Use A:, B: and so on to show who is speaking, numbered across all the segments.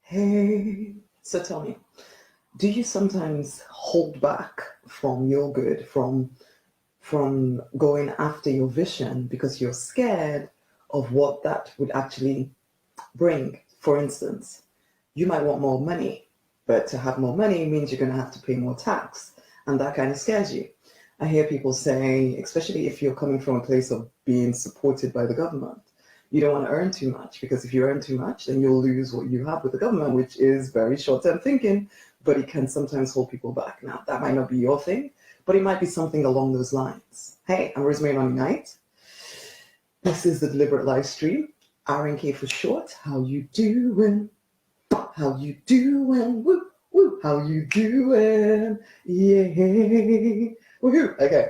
A: Hey, so tell me, do you sometimes hold back from your good, from going after your vision because you're scared of what that would actually bring? For instance, you might want more money, but to have more money means you're going to have to pay more tax, and that kind of scares you. I hear people say, especially if you're coming from a place of being supported by the government, you don't want to earn too much because if you earn too much, then you'll lose what you have with the government, which is very short-term thinking, but it can sometimes hold people back. Now, that might not be your thing, but it might be something along those lines. Hey, I'm Rosemary, Nonny. This is the Deliberate Live Stream. RNK for short. How you doing? How you doing? Woo, woo. How you doing? Yeah. Woohoo. Okay.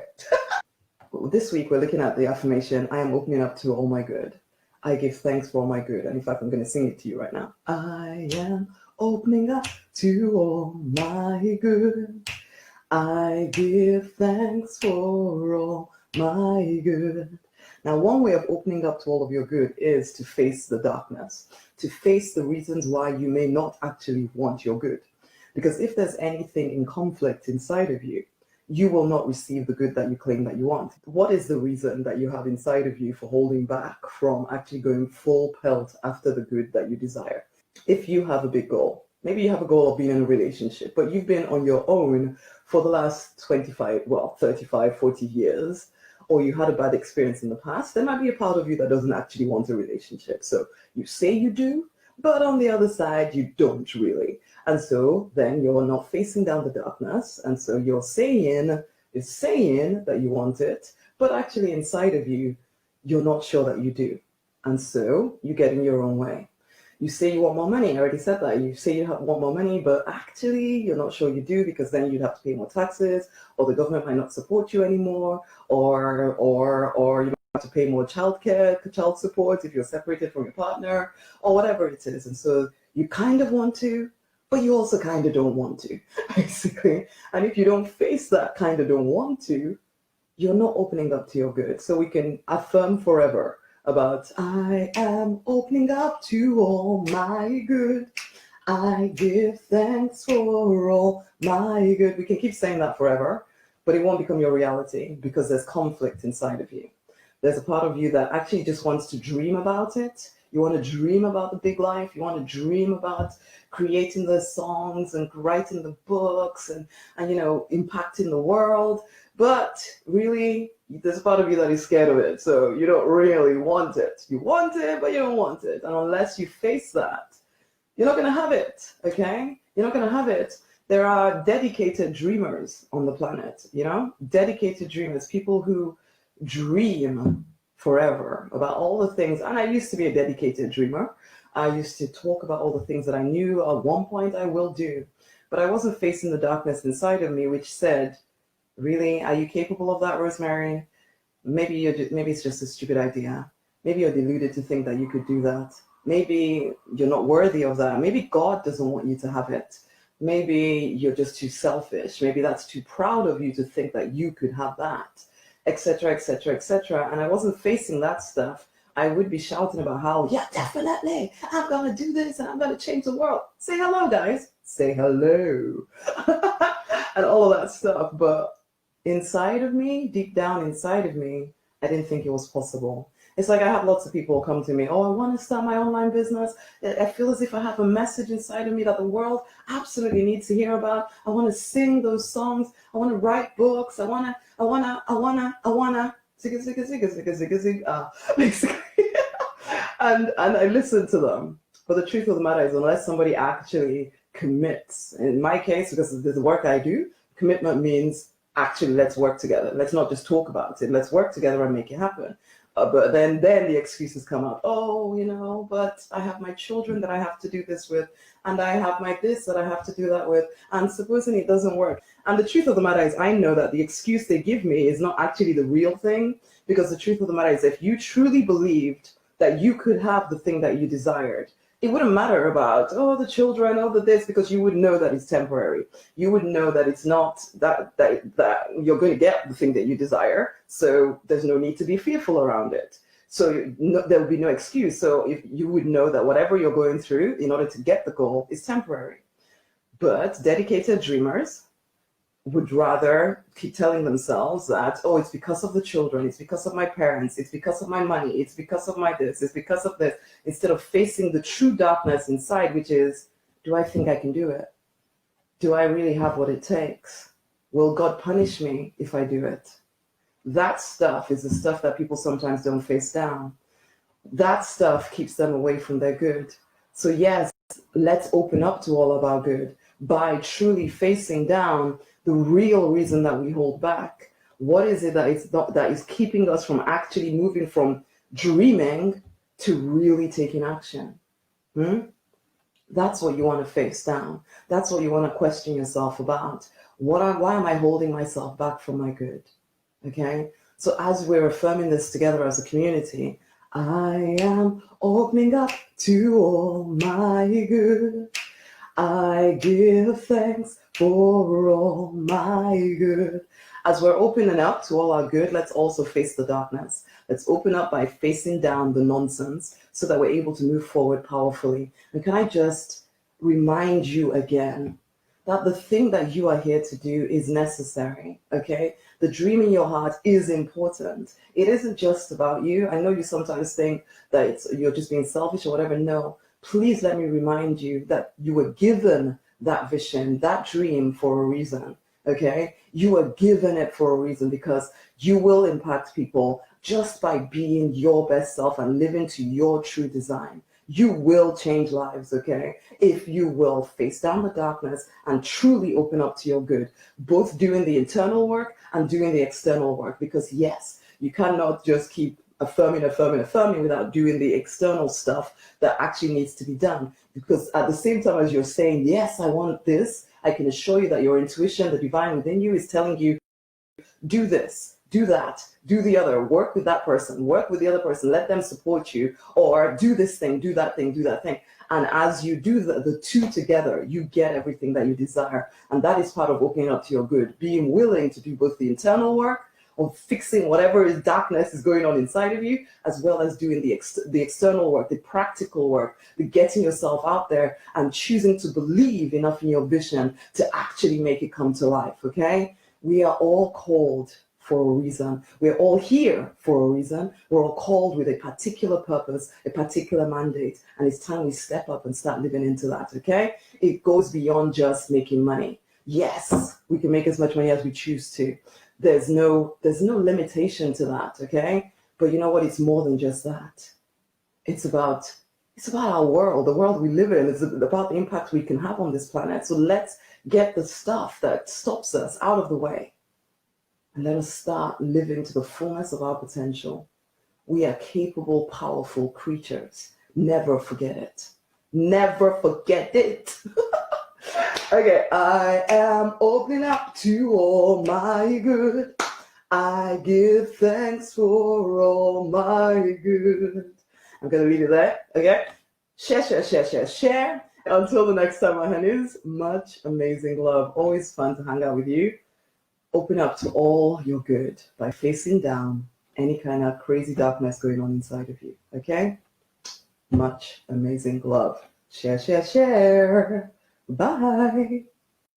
A: This week we're looking at the affirmation, I am opening up to all my good. I give thanks for all my good. And in fact, I'm going to sing it to you right now. I am opening up to all my good. I give thanks for all my good. Now, one way of opening up to all of your good is to face the darkness, to face the reasons why you may not actually want your good. Because if there's anything in conflict inside of you, you will not receive the good that you claim that you want. What is the reason that you have inside of you for holding back from actually going full pelt after the good that you desire? If you have a big goal, maybe you have a goal of being in a relationship, but you've been on your own for the last 35, 40 years, or you had a bad experience in the past, there might be a part of you that doesn't actually want a relationship. So you say you do, but on the other side, you don't really. And so then you're not facing down the darkness. And so you're saying that you want it, but actually inside of you, you're not sure that you do. And so you get in your own way. You say you want more money. I already said that. You say you want more money, but actually you're not sure you do because then you'd have to pay more taxes, or the government might not support you anymore, or you might have to pay more child support if you're separated from your partner, or whatever it is. And so you kind of want to, but you also kind of don't want to, basically. And if you don't face that kind of don't want to, you're not opening up to your good. So we can affirm forever about, I am opening up to all my good. I give thanks for all my good. We can keep saying that forever, but it won't become your reality because there's conflict inside of you. There's a part of you that actually just wants to dream about it. You want to dream about the big life. You want to dream about creating the songs and writing the books and impacting the world. But really, there's a part of you that is scared of it. So you don't really want it. You want it, but you don't want it. And unless you face that, you're not going to have it, okay? You're not going to have it. There are dedicated dreamers on the planet, dedicated dreamers, people who dream forever about all the things. And I used to be a dedicated dreamer. I used to talk about all the things that I knew at one point I will do. But I wasn't facing the darkness inside of me, which said, really, are you capable of that, Rosemary? Maybe it's just a stupid idea. Maybe you're deluded to think that you could do that. Maybe you're not worthy of that. Maybe God doesn't want you to have it. Maybe you're just too selfish. Maybe that's too proud of you to think that you could have that, etc., etc., etc. And I wasn't facing that stuff. I would be shouting about how, yeah, definitely, I'm going to do this and I'm going to change the world. Say hello, guys. Say hello. And all of that stuff. But inside of me, deep down inside of me, I didn't think it was possible. It's like I have lots of people come to me, oh, I want to start my online business. I feel as if I have a message inside of me that the world absolutely needs to hear about. I want to sing those songs. I want to write books. I wanna, basically. And I listen to them. But the truth of the matter is, unless somebody actually commits, in my case, because of the work I do, commitment means actually let's work together. Let's not just talk about it. Let's work together and make it happen. But then the excuses come up. Oh, but I have my children that I have to do this with, and I have my this that I have to do that with, and supposing it doesn't work. And the truth of the matter is, I know that the excuse they give me is not actually the real thing, because the truth of the matter is, if you truly believed that you could have the thing that you desired, it wouldn't matter about, oh, the children, oh, the this, because you would know that it's temporary. You would know that it's not that you're going to get the thing that you desire. So there's no need to be fearful around it. So there will be no excuse. So if you would know that whatever you're going through in order to get the goal is temporary. But dedicated dreamers would rather keep telling themselves that, oh, it's because of the children, it's because of my parents, it's because of my money, it's because of my this, it's because of this, instead of facing the true darkness inside, which is, do I think I can do it? Do I really have what it takes? Will God punish me if I do it? That stuff is the stuff that people sometimes don't face down. That stuff keeps them away from their good. So yes, let's open up to all of our good by truly facing down the real reason that we hold back. What is it that is keeping us from actually moving from dreaming to really taking action? That's what you want to face down. That's what you want to question yourself about. Why am I holding myself back from my good? Okay? So as we're affirming this together as a community, I am opening up to all my good. I give thanks for all my good. As we're opening up to all our good, let's also face the darkness. Let's open up by facing down the nonsense so that we're able to move forward powerfully. And can I just remind you again that the thing that you are here to do is necessary, okay? The dream in your heart is important. It isn't just about you. I know you sometimes think that you're just being selfish or whatever. No. Please let me remind you that you were given that vision, that dream for a reason, okay? You were given it for a reason because you will impact people just by being your best self and living to your true design. You will change lives, okay? If you will face down the darkness and truly open up to your good, both doing the internal work and doing the external work. Because yes, you cannot just keep affirming without doing the external stuff that actually needs to be done. Because at the same time as you're saying, yes, I want this, I can assure you that your intuition, the divine within you, is telling you, do this, do that, do the other, work with that person, work with the other person, let them support you, or do this thing, do that thing, do that thing. And as you do the two together, you get everything that you desire. And that is part of opening up to your good, being willing to do both the internal work of fixing whatever darkness is going on inside of you, as well as doing the external work, the practical work, the getting yourself out there and choosing to believe enough in your vision to actually make it come to life, okay? We are all called for a reason. We're all here for a reason. We're all called with a particular purpose, a particular mandate, and it's time we step up and start living into that, okay? It goes beyond just making money. Yes, we can make as much money as we choose to. There's no limitation to that, okay? But you know what? It's more than just that. It's about our world, the world we live in. It's about the impact we can have on this planet. So let's get the stuff that stops us out of the way. And let us start living to the fullness of our potential. We are capable, powerful creatures. Never forget it. Never forget it. Okay, I am opening up to all my good. I give thanks for all my good. I'm going to leave it there, okay? Share. Until the next time, my honeys, much amazing love. Always fun to hang out with you. Open up to all your good by facing down any kind of crazy darkness going on inside of you, okay? Much amazing love. Share. Bye.